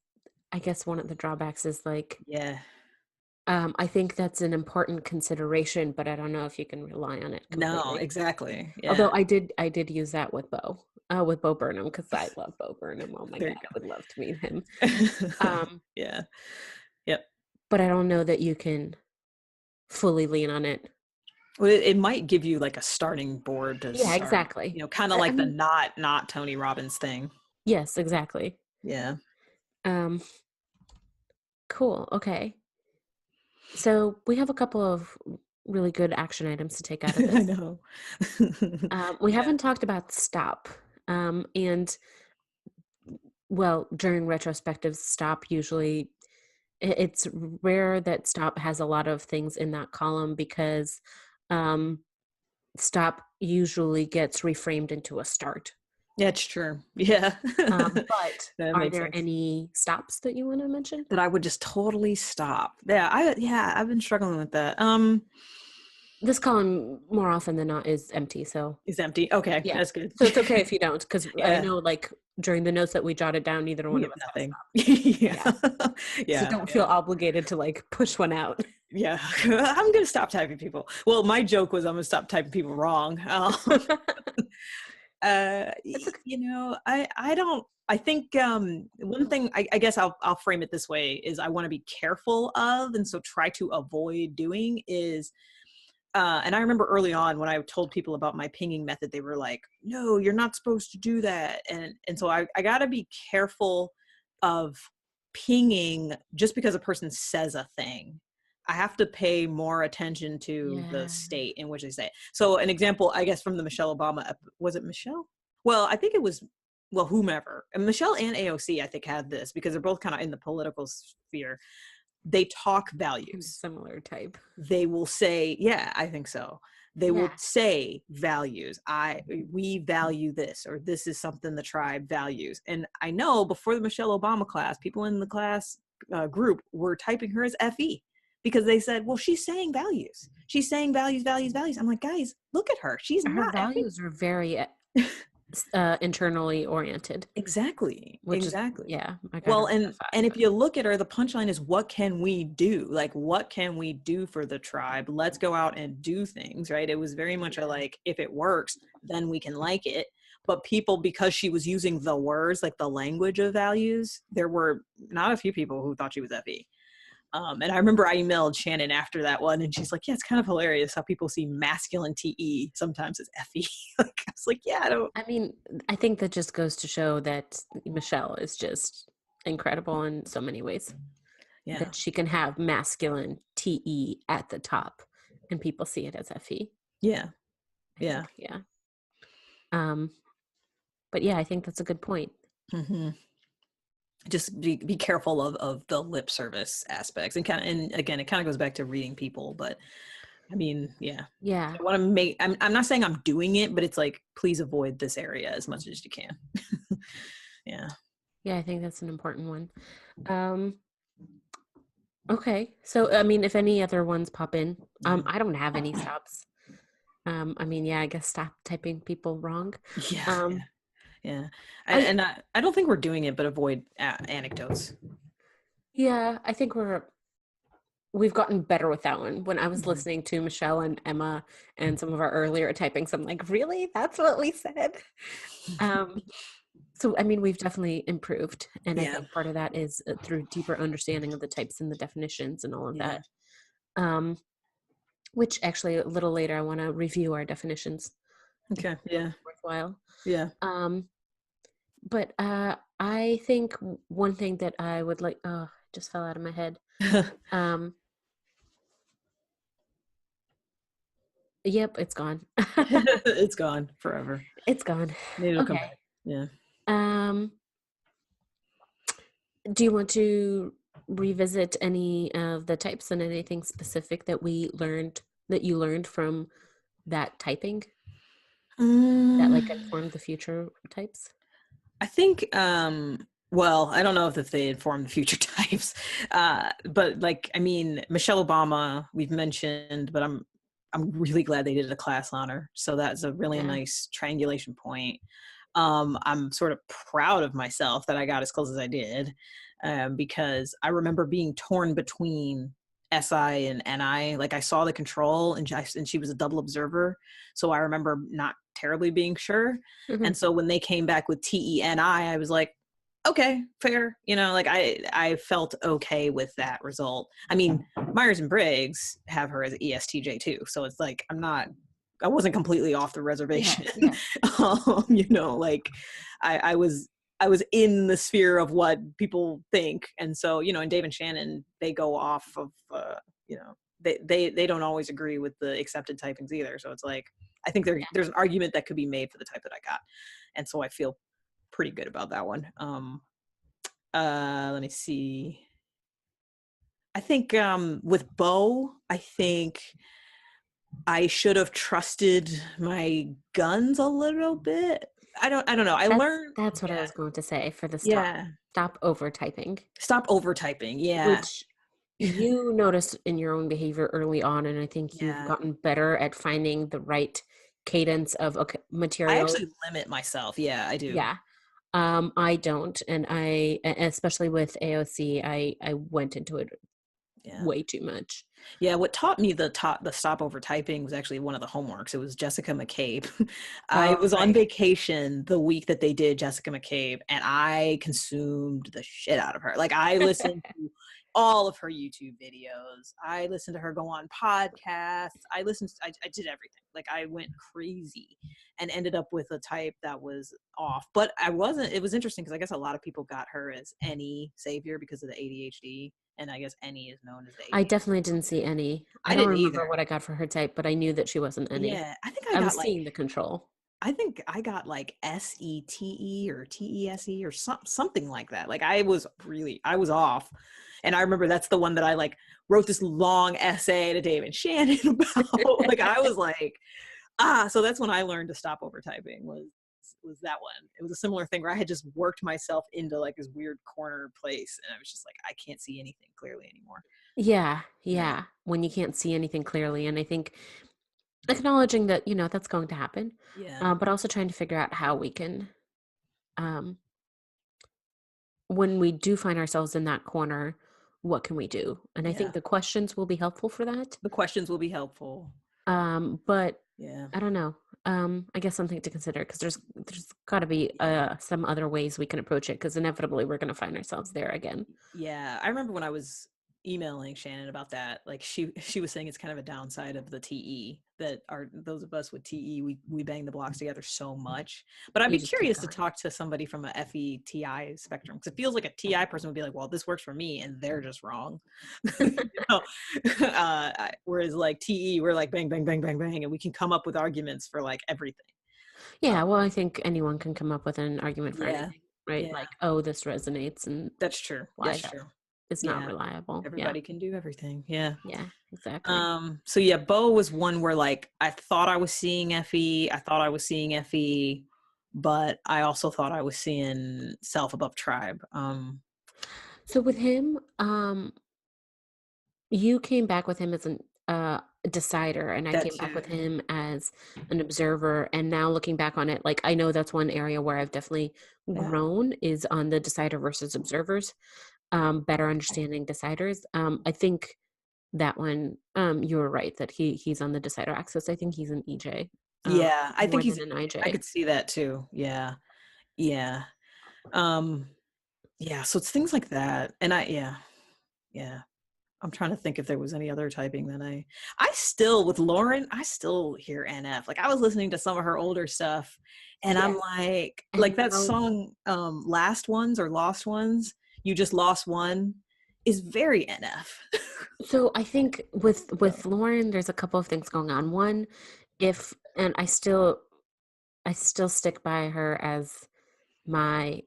I guess one of the drawbacks is like, Yeah. I think that's an important consideration, but I don't know if you can rely on it No, completely. exactly. Although Yeah. I did use that with Bo Burnham, because I love Bo Burnham. Oh my There God, you I would love to meet him. go. Um, Yeah. Yep. but I don't know that you can fully lean on it. Well, it might give you like a starting board to Yeah, start, exactly. kind of I like the mean, not Tony Robbins thing. yes, exactly. Yeah. Um, cool. Okay. So we have a couple of really good action items to take out of I this. know. We Yeah. haven't talked about stop. And well, during retrospective, stop usually, it's rare that stop has a lot of things in that column, because um, stop usually gets reframed into a start. Yeah, it's true. Yeah. But That are makes there sense. any stops that you want to mention? That I would just totally stop. Yeah, I've been struggling with that. This column, more often than not, is empty. So It's empty. Okay, yeah. that's good. So it's okay if you don't, because I Yeah, know like during the notes that we jotted down, neither we one of have us had a nothing. stop. Yeah. Yeah. So Yeah, don't yeah. feel obligated to like push one out. Yeah. I'm gonna stop typing people. Well, my joke was I'm gonna stop typing people wrong. It's okay. I don't, I think one thing, I guess I'll frame it this way, is I want to be careful of, and so try to avoid doing, is and I remember early on when I told people about my pinging method, they were like, no, you're not supposed to do that. And so I got to be careful of pinging just because a person says a thing. I have to pay more attention to the Yeah. state in which they say it. So an example, I guess, from the Michelle Obama, was it Michelle? Well, I think it was, well, whomever. And Michelle and AOC, I think, had this, because they're both kind of in the political sphere. They talk values. Similar type. They will say, yeah, I think so. They Yeah. will say values. We value this, or this is something the tribe values. And I know before the Michelle Obama class, people in the class group were typing her as FE, because they said, well, she's saying values. She's saying values, values, values. I'm like, guys, look at her. She's Her not FE. values are very internally oriented, Exactly. which is, Exactly. yeah, I gotta Well, ratify. and if But you look at her, the punchline is, what can we do? Like, what can we do for the tribe? Let's go out and do things, right? It was very much a yeah. like, if it works, then we can like it. But people, because she was using the words, like the language of values, there were not a few people who thought she was FE. And I remember I emailed Shannon after that one, and she's like, yeah, it's kind of hilarious how people see masculine TE sometimes as FE. Like, I was like, yeah, I don't. I mean, I think that just goes to show that Michelle is just incredible in so many ways. Yeah. That she can have masculine TE at the top, and people see it as FE. Yeah. I Yeah. think, yeah. Um, but yeah, I think that's a good point. Hmm. just be careful of the lip service aspects, and again, it kind of goes back to reading people, but I mean, yeah. Yeah. I want to make, I'm not saying I'm doing it, but it's like, please avoid this area as much as you can. Yeah. Yeah, I think that's an important one. Um, okay. So, I mean, if any other ones pop in, Yeah. I don't have any stops. I mean, yeah, I guess stop typing people wrong. Yeah. Um, Yeah. I, I don't think we're doing it, but avoid anecdotes. yeah, I think we've gotten better with that one. When I was Mhm. listening to Michelle and Emma and some of our earlier typings, I'm like, really? That's what we said? Um, so, I mean, we've definitely improved. And I Yeah. think part of that is through deeper understanding of the types and the definitions and all of Yeah. that. Um, which actually a little later, I want to review our definitions. I think Okay. Yeah. it's worthwhile. Yeah. Um, but I think one thing that I would like, oh, it just fell out of my head. Um, yep, it's gone. It's gone forever. It's gone. Maybe it'll come Okay. back. Yeah. Um, do you want to revisit any of the types and anything specific that you learned from that typing that like Mm, informed the future types? I think, well, I don't know if they inform the future types, but like, I mean, Michelle Obama, we've mentioned, but I'm really glad they did a class on her. So that's a really Yeah. nice triangulation point. I'm sort of proud of myself that I got as close as I did, because I remember being torn between SI and NI. Like I saw the control, and she was a double observer, so I remember not terribly being sure. Mhm. And so when they came back with TENI, I was like, okay, fair. You know, like I felt okay with that result. I mean, Myers and Briggs have her as ESTJ too, so it's like I wasn't completely off the Yeah. reservation. Yeah. You know, like I was in the sphere of what people think, and so you know, and Dave and Shannon, they go off of you know, they don't always agree with the accepted typings either. So it's like I think there's an argument that could be made for the type that I got, and so I feel pretty good about that one. Let me see. I think with Bo, I think I should have trusted my guns a little bit. I don't know. I learned, That's what I yeah. was going to say for the Yeah. stop over typing, Stop over typing. Yeah. which you noticed in your own behavior early on, and I think you've Yeah. gotten better at finding the right cadence of okay, I material. actually limit myself. Yeah, I do. Yeah. I don't, and especially with AOC, I went into it Yeah. way too much. Yeah, what taught me the stop over typing was actually one of the homeworks. It was Jessica McCabe. I Oh, was on right. vacation the week that they did Jessica McCabe, and I consumed the shit out of her. Like I listened to all of her YouTube videos. I listened to her go on podcasts. I did everything. Like I went crazy and ended up with a type that was off. But I wasn't, it was interesting because I guess a lot of people got her as any savior because of the ADHD. And I guess any is known as the I ADHD. definitely didn't see any. I I don't didn't remember either. what I got for her type, but I knew that she wasn't any. Yeah, I was seeing the control. I think I got like SETE or TESE or something like that. Like I was off. And I remember that's the one that I like wrote this long essay to Dave and Shannon about. Like I was like, so that's when I learned to stop overtyping was that one. It was a similar thing where I had just worked myself into like this weird corner place, and I was just like, I can't see anything clearly anymore. Yeah, Yeah. yeah. When you can't see anything clearly, and I think acknowledging that that's going to happen, Yeah. but also trying to figure out how we can, um, when we do find ourselves in that corner, what can we do? And I think Yeah. the questions will be helpful for that. The questions will be helpful. But Yeah. I don't know. I guess something to consider because there's got to be Yeah. some other ways we can approach it because inevitably we're going to find ourselves there again. Yeah, I remember when I was emailing Shannon about that, like she was saying it's kind of a downside of the TE that are those of us with TE, we bang the blocks together so much. But I'd You be just keep curious to going. talk to somebody from a FETI spectrum because it feels like a TI person would be like, well, this works for me, and they're just wrong. You know? Whereas like TE, we're like bang, bang, bang, bang, bang, and we can come up with arguments for like everything. Yeah, well, I think anyone can come up with an argument for Yeah, anything. right? Yeah. Like, oh, this resonates and That's true. why That's that true. is not Yeah. reliable. Yeah. Everybody can do everything. Yeah. Yeah, exactly. So yeah, Bo was one where like I thought I was seeing Effie. I thought I was seeing Effie, but I also thought I was seeing Self above Tribe. So with him, you came back with him as a decider, and I That came back with too. him as an observer. And now looking back on it, like I know that's one area where I've definitely Yeah. grown is on the decider versus observers, better understanding deciders. I think that one, you were right that he's on the decider axis. I think he's an EJ, Yeah, I think more he's than an I IJ. could see that too. Yeah. Yeah. Um yeah, so it's things like that. And yeah. I'm trying to think if there was any other typing that I still with Lauren, I still hear NF. Like I was listening to some of her older stuff and I'm Yes, like and that now, song Last Ones or Lost Ones, You Just Lost One is very NF. so I think with So, Lauren, there's a couple of things going on. One, if and I still stick by her as my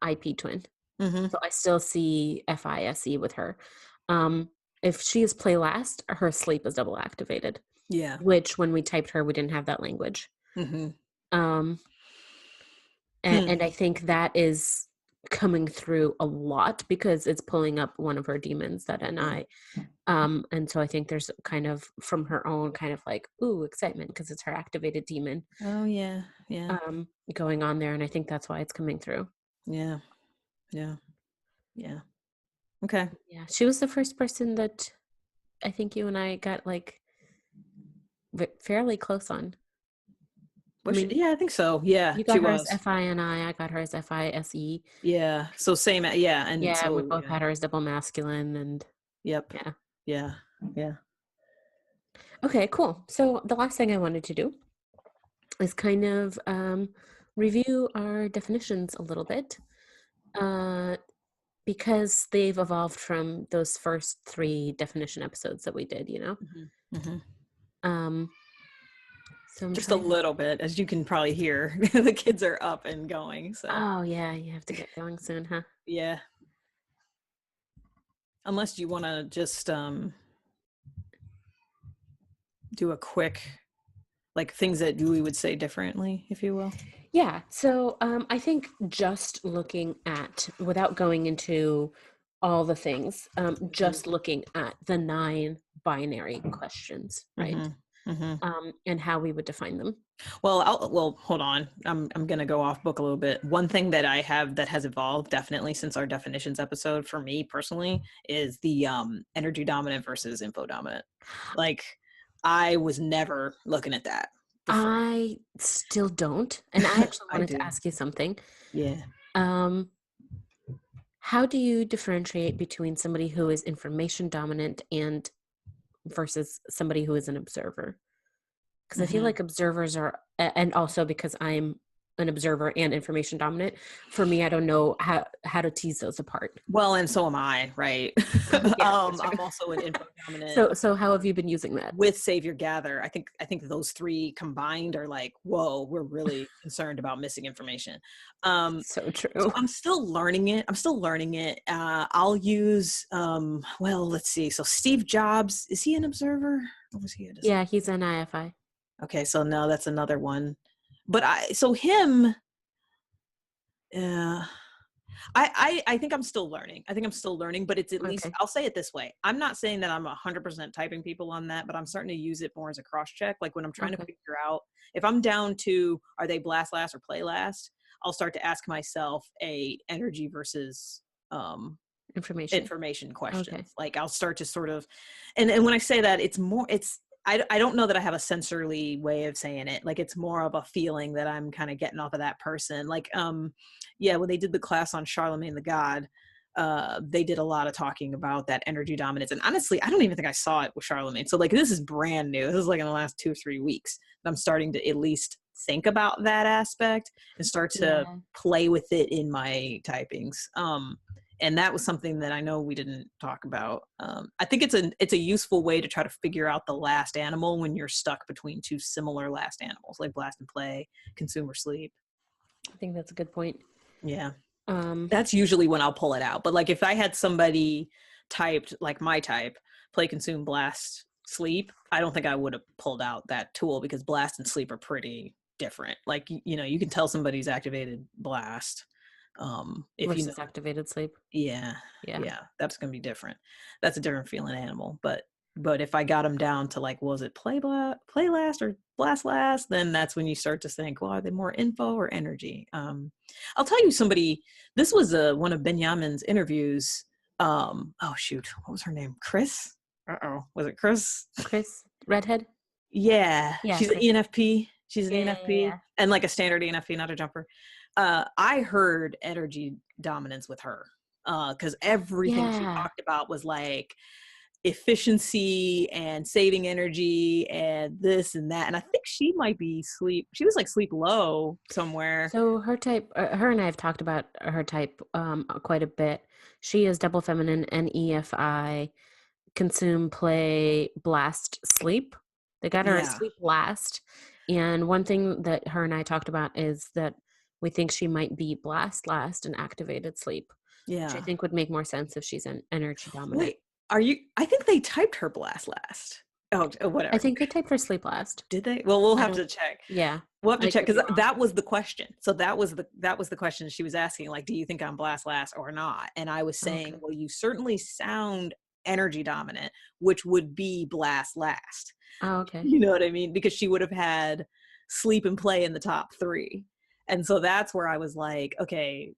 IP twin. mhm. So I still see FISE with her. Um, if she is play last, her sleep is double activated, Yeah. which when we typed her, we didn't have that language. Mhm. Um, and Hmm. I think that is coming through a lot because it's pulling up one of her demons, that Yeah. NI. And so I think there's kind of from her own kind of like, ooh, excitement because it's her activated demon Oh yeah. Yeah. going on there. And I think that's why it's coming through. Yeah. Yeah. Yeah. Okay. Yeah. She was the first person that I think you and I got like fairly close on. I Was she, mean, yeah, I think so. Yeah, you she got her as was. FINI, I got her as FISE. Yeah. So same yeah, and Yeah, we so both yeah. had her as double masculine and Yep. yeah. Yeah. Yeah. Okay, cool. So the last thing I wanted to do is kind of review our definitions a little bit. Uh, because they've evolved from those first 3 definition episodes that we did, you know? Mhm. Mhm. Um, so I'm Just a trying to. little bit, as you can probably hear. The kids are up and going, so Oh, yeah, you have to get going soon, huh? yeah. Unless you want to just do a quick like things that we would say differently, if you will. Yeah, so I think just looking at, without going into all the things, Mhm. just looking at the 9 binary questions, right? Mhm. Mhm. And how we would define them. Well, hold on. I'm gonna go off book a little bit. One thing that I have that has evolved definitely since our definitions episode for me personally is the energy dominant versus info dominant. Like I was never looking at that before. I still don't, and I actually I wanted to do. ask you something. Yeah. Um, how do you differentiate between somebody who is information dominant and versus somebody who is an observer? Because I feel Hmm. like observers are, and also because I'm an observer and information dominant, for me, I don't know how to tease those apart. Well, and so am I, right? Yeah, that's I'm true. also an info dominant So how have you been using that? with Savior Gather. I think those three combined are like, whoa, we're really concerned about missing information. So So true. I'm still learning it. I'll use well, let's see. So Steve Jobs, is he an observer or was he a designer? Yeah, he's an IFI. Okay, so no, that's another one. But him, yeah. I think I'm still learning. I think I'm still learning, but it's at least Okay. I'll say it this way. I'm not saying that I'm 100% typing people on that, but I'm starting to use it more as a cross check. Like when I'm trying to Okay. figure out if I'm down to are they blast last or play last, I'll start to ask myself a energy versus Information. information Okay. questions. Like I'll start to sort of, and when I say that, it's more, it's, I don't know that I have a sensorily way of saying it. Like it's more of a feeling that I'm kind of getting off of that person. Like, yeah, when they did the class on Charlemagne the God, they did a lot of talking about that energy dominance. And honestly, I don't even think I saw it with Charlemagne. So like, this is brand new. This is like in the last 2 or 3 weeks that I'm starting to at least think about that aspect and start to Yeah. play with it in my typings. And that was something that I know we didn't talk about. I think it's a useful way to try to figure out the last animal when you're stuck between 2 similar last animals, like blast and play, consume or sleep. I think that's a good point. Yeah. That's usually when I'll pull it out. But like if I had somebody typed like my type, play, consume, blast, sleep, I don't think I would have pulled out that tool because blast and sleep are pretty different. Like, you know, you can tell somebody's activated blast. If you know, versus activated sleep. yeah, Yeah. yeah, that's gonna be different. That's a different feeling animal. But if I got them down to like, was it play last or blast last? Then that's when you start to think, well, are they more info or energy? I'll tell you somebody. This was one of Benjamin's interviews. Oh shoot, what was her name? Chris? Was it Chris? Chris, redhead. Yeah, Yeah, she's an Chris. ENFP. She's an Yeah, yeah, yeah, ENFP yeah. and like a standard ENFP, not a jumper. I heard energy dominance with her because everything she Yeah. talked about was like efficiency and saving energy and this and that. And I think she might be sleep. She was like sleep low somewhere. So her type, her and I have talked about her type quite a bit. She is double feminine and EFI, consume, play, blast, sleep. They got her as Yeah, sleep last. And one thing that her and I talked about is that we think she might be blast last and activated sleep, which I yeah. think would make more sense if she's an energy dominant. Wait, are you? I think they typed her blast last. Oh, I whatever. think they typed her sleep last. Did they? Well, we'll I have don't, to check. yeah, We'll have to I check could be because wrong. that was the question. So that was the question she was asking. Like, do you think I'm blast last or not? And I was saying, Okay. well, you certainly sound energy dominant, which would be blast last. Oh, okay. You know what I mean? Because she would have had sleep and play in the top three. And so that's where I was like, okay,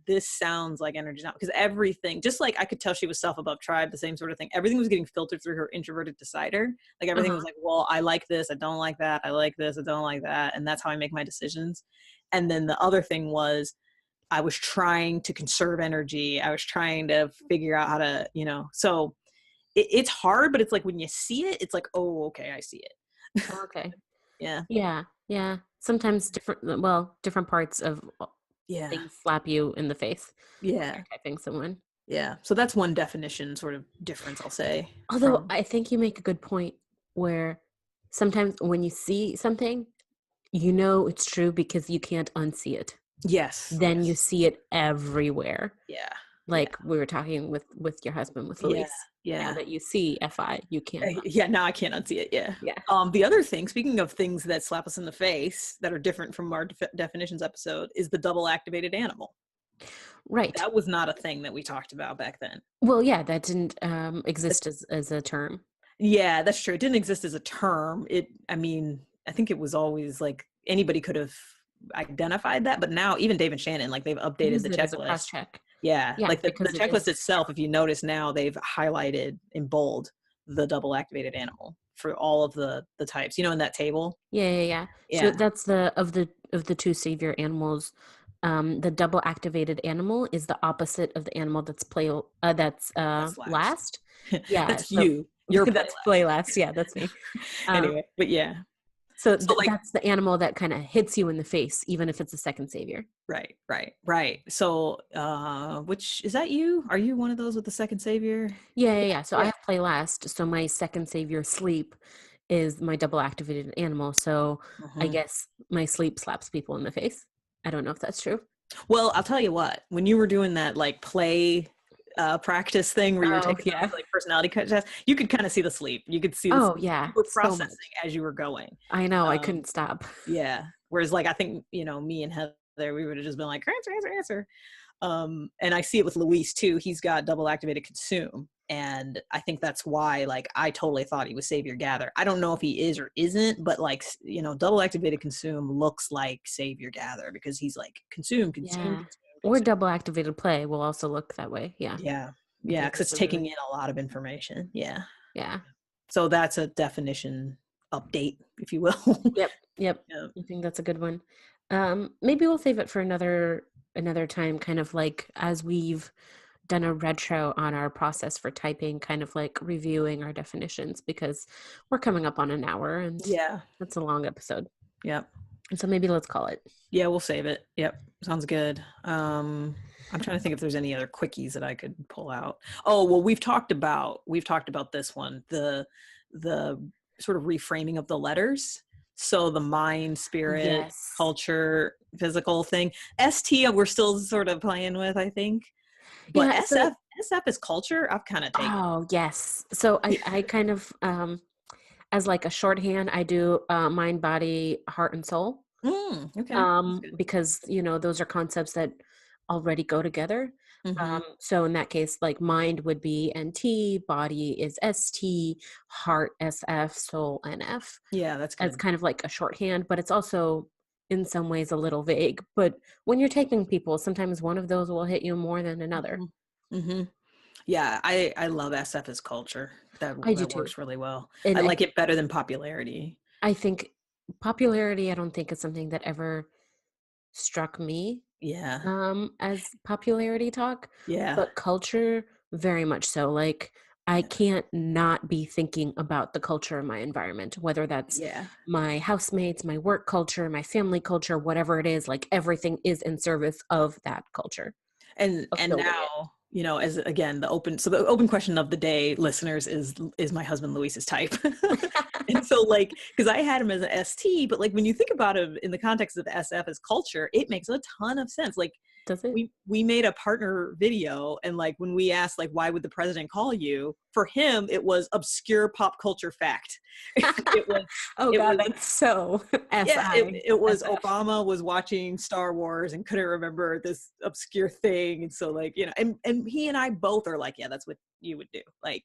this sounds like energy dominant. Because everything, just like I could tell she was self above tribe, the same sort of thing. Everything was getting filtered through her introverted decider. Like everything Uh-huh. was like, well, I like this, I don't like that, I like this, I don't like that. And that's how I make my decisions. And then the other thing was I was trying to conserve energy. I was trying to figure out how to, you know, so it's hard, but it's like when you see it, it's like, oh, okay, I see it. Okay. Yeah. Yeah. Yeah. Sometimes different parts of Yeah. things slap you in the face when Yeah. you're typing someone. Yeah. So that's one definition sort of difference, I'll say, Although from I think you make a good point where sometimes when you see something, you know it's true because you can't unsee it. yes, Then you yes. see it everywhere. Yeah. Yeah. Like we were talking with your husband with Yeah. Luis. Now Yeah. that you see FI, you can't Yeah, unsee it. now I can't unsee it. Yeah. Yeah. The other thing, speaking of things that slap us in the face that are different from our definitions episode, is the double activated animal. Right. That was not a thing that we talked about back then. Well, yeah, that didn't exist as a term. Yeah, that's true. It didn't exist as a term. I mean, I think it was always like anybody could have identified that, but now even Dave and Shannon, like they've updated Use the it as a cross checklist. check. Yeah, Yeah, like the because it checklist is. itself, if you notice now, they've highlighted in bold the double activated animal for all of the types. You know, in that table. Yeah, yeah, yeah. So Yeah, that's the two savior animals. The double activated animal is the opposite of the animal that's that's last. last. Yeah, That's so you. You're play that's play last. Yeah, that's me. last. Um, Anyway, but yeah. so So like that's the animal that kind of hits you in the face, even if it's a second savior. right, right, right. So which is that you? Are you one of those with the second savior? Yeah, yeah, yeah. So I Yeah. have play last. So my second savior sleep is my double activated animal. So I Mhm. guess my sleep slaps people in the face. I don't know if that's true. Well, I'll tell you what, when you were doing that like play practice thing where you were Oh taking yeah. those like personality tests, you could kind of see the sleep. You could see the Oh sleep. yeah. You were So processing much. as you were going. I know. I Um, couldn't stop. yeah. Whereas like I think, you know, me and Heather, we would have just been like, answer, answer, answer. And I see it with Luis too. He's got double activated consume. And I think that's why, like, I totally thought he was Savior Gather. I don't know if he is or isn't, but like, you know, double activated consume looks like Savior Gather because he's like consume, consume, Yeah. consume, Or consume. double activated play will also look that way. Yeah. Yeah. Yeah. Because Because it's it's a taking really in a lot of information. Yeah. yeah. So that's a definition update, if you will. Yep. Yep. Yeah. I think that's a good one. Maybe we'll save it for another time, kind of like as we've done a retro on our process for typing, kind of like reviewing our definitions because we're coming up on an hour and Yeah. that's a long episode. Yep. And so maybe let's call it. Yeah, we'll save it. Yep. Sounds good. I'm trying to think if there's any other quickies that I could pull out. Oh, well, we've talked about this one, the sort of reframing of the letters. So the mind, spirit, Yes. culture, physical thing. ST, we're still sort of playing with, I think. But Yeah, so SF is culture. I've kind of taken. oh, yes. So I kind of as like a shorthand, I do mind, body, heart, and soul. Okay. That's good. Because those are concepts that already go together. Mm-hmm. So in that case, like mind would be NT, body is ST, heart SF, soul NF, Yeah, that's as good. kind of like a shorthand, but it's also in some ways a little vague. But when you're taking people, sometimes one of those will hit you more than another. Mm-hmm. Mm-hmm. Yeah, I love SF as culture. I do That too. works really well. I And like it better than popularity. I think popularity, I don't think is something that ever struck me Yeah. as popularity talk, Yeah. but culture very much so. Like I Yeah. can't not be thinking about the culture of my environment, whether that's Yeah. my housemates, my work culture, my family culture, whatever it is, like everything is in service of that culture, of And building it. now, as again, the open question of the day, listeners, is my husband Luis's type. And so, like, because I had him as an ST, but like when you think about him in the context of SF as culture, it makes a ton of sense. Like Does it? we made a partner video, and like when we asked like why would the president call you, for him it was obscure pop culture fact. it was Oh it God, was that's so yeah, SI. it was SF. Obama was watching Star Wars and couldn't remember this obscure thing. And so like, and he and I both are like, yeah, that's what you would do. Like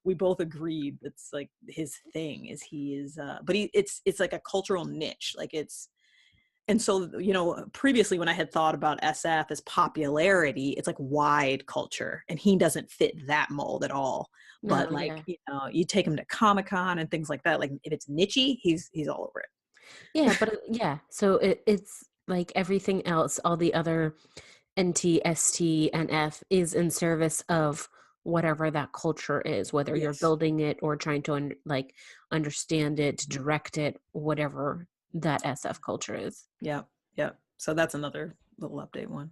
we both agreed that's like his thing is he is but it's like a cultural niche. Like it's and so previously when I had thought about SF as popularity, it's like wide culture and he doesn't fit that mold at all. But No, like, yeah. you take him to Comic-Con and things like that. Like if it's nichey, he's all over it. Yeah, but yeah, so it's like everything else, all the other NT, ST, and F is in service of whatever that culture is, whether you're Yes. building it or trying to understand it, direct it, whatever that SF culture is. Yeah. Yeah. So that's another little update one.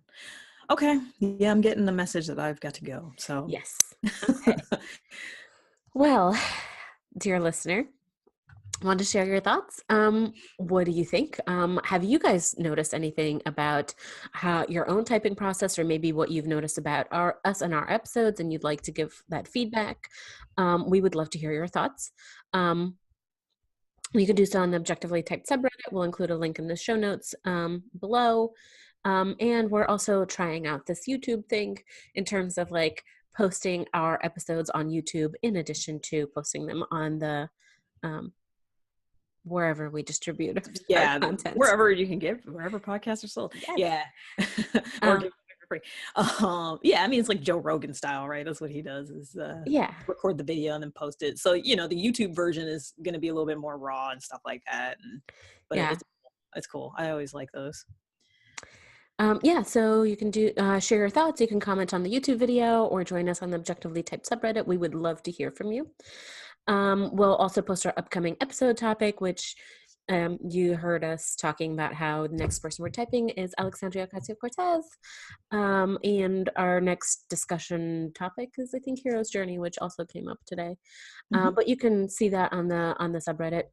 Okay. Yeah, I'm getting the message that I've got to go. So Yes. Okay. Well, dear listener, want to share your thoughts? What do you think? Have you guys noticed anything about how your own typing process, or maybe what you've noticed about us and our episodes, and you'd like to give that feedback? We would love to hear your thoughts. Um, you can do so on the Objectively Typed subreddit. We'll include a link in the show notes below. And we're also trying out this YouTube thing in terms of like posting our episodes on YouTube in addition to posting them on the um, wherever we distribute our yeah, content. wherever you can give, wherever podcasts are sold. Yes. Yeah. Or Um, give it for free. Yeah, I mean it's like Joe Rogan style, right? That's what he does is yeah. record the video and then post it. So, the YouTube version is going to be a little bit more raw and stuff like that. But Yeah. it's cool. I always like those. Yeah, so you can do share your thoughts. You can comment on the YouTube video or join us on the Objectively Typed subreddit. We would love to hear from you. We'll also post our upcoming episode topic, which you heard us talking about how the next person we're typing is Alexandria Ocasio-Cortez. And our next discussion topic is, I think, Hero's Journey, which also came up today. Mm-hmm. But you can see that on the subreddit.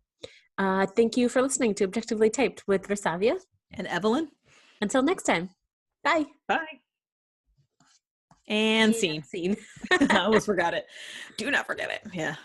Thank you for listening to Objectively Typed with Versavia. And Evelyn, Until next time. Bye. bye. And And scene. scene. I almost forgot it. Do not forget it. Yeah.